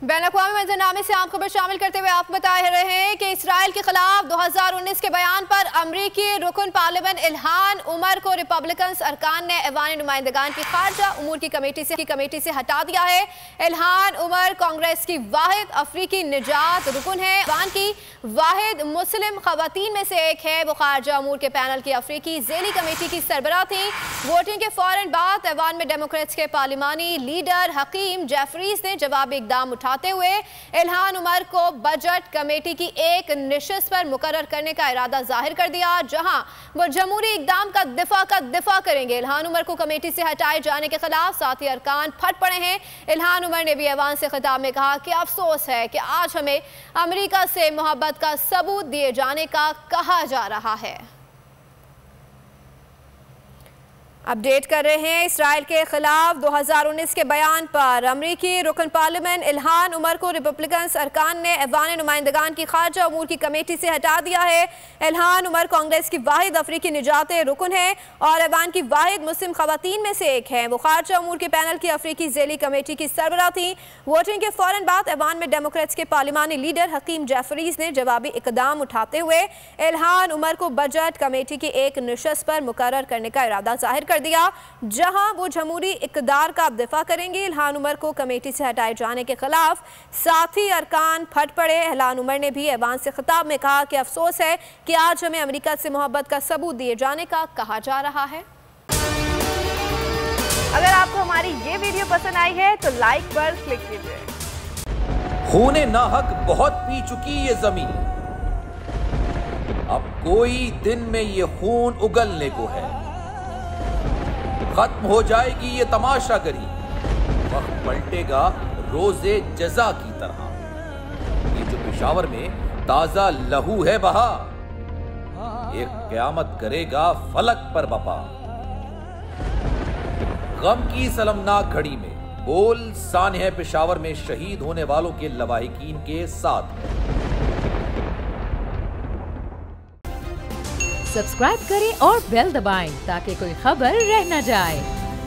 बैनुल-अक़वामी मंजरनामे से आम खबर शामिल करते हुए आपको बता रहे हैं कि इसराइल के खिलाफ 2019 के बयान पर अमरीकी रुकन पार्लियामेंट इल्हान उमर को रिपब्लिकन अरकान ने ऐवान नुमाइंदगान की खारजा उमूर की कमेटी से हटा दिया है। इल्हान उमर कांग्रेस की वाहिद अफ्रीकी निजात रुकन है। ऐवान की वाहिद मुस्लिम खवातीन में से एक है। वो खारजा उमूर के पैनल की अफ्रीकी ज़ेली कमेटी की सरबराह थी। वोटिंग के फौरन बाद ऐवान में डेमोक्रेट्स के पार्लिमानी लीडर हकीम जेफरीज ने जवाबी इकदाम उठाते हुए इल्हान उमर को बजट कमेटी की एक निशिस्त पर मुकर्रर करने का इरादा जाहिर कर दिया, जहां वो जमहूरी इकदाम का दिफा करेंगे। इल्हान उमर को कमेटी से हटाए जाने के खिलाफ साथी अरकान फट पड़े हैं। इल्हान उमर ने भी ऐवान से खिताब में कहा कि अफसोस है कि आज हमें अमेरिका से मोहब्बत का सबूत दिए जाने का कहा जा रहा है। अपडेट कर रहे हैं इसराइल के खिलाफ 2019 के बयान पर अमरीकी रुकन पार्लियामेंट इल्हान उमर को रिपब्लिकन अरकान ने ऐवान नुमाइंदगान की खारजा उमूर की कमेटी से हटा दिया है। इल्हान उमर कांग्रेस की वाहिद अफ्रीकी निजात रुकन है और ऐवान की वाहिद मुस्लिम खवातीन में से एक है। वो खारजा उमूर के पैनल की अफ्रीकी ज़ेली कमेटी की सरबराह थी। वोटिंग के फौरन बाद ऐवान में डेमोक्रेट्स के पार्लिमानी लीडर हकीम जेफरीज ने जवाबी इकदाम उठाते हुए इल्हान उमर को बजट कमेटी की एक निशिस्त पर मुकर्रर करने का इरादा जाहिर कर दिया, जहां वो जमहूरी इक़्तिदार का दिफा करेंगे। इल्हान उमर को कमेटी से हटाए जाने के खिलाफ साथी अरकान फट पड़े। इल्हान उमर ने भी ऐवान से खिताब में कहा कि अफसोस है कि आज हमें अमेरिका से मोहब्बत का सबूत दिए जाने का कहा जा रहा है। अगर आपको हमारी ये वीडियो पसंद आई है तो लाइक पर क्लिक कीजिए। खूने नाहक बहुत पी चुकी ये जमीन, अब कोई दिन में ये खून उगलने को है। खत्म हो जाएगी ये तमाशागरी, वक्त पलटेगा रोजे जजा की तरह। ये जो पेशावर में ताजा लहू है बहा, एक क़यामत करेगा फलक पर बपा। गम की सलमनाक घड़ी में बोल सानह पेशावर में शहीद होने वालों के लवाहिकीन के साथ। सब्सक्राइब करें और बेल दबाएं ताकि कोई खबर रह न जाए।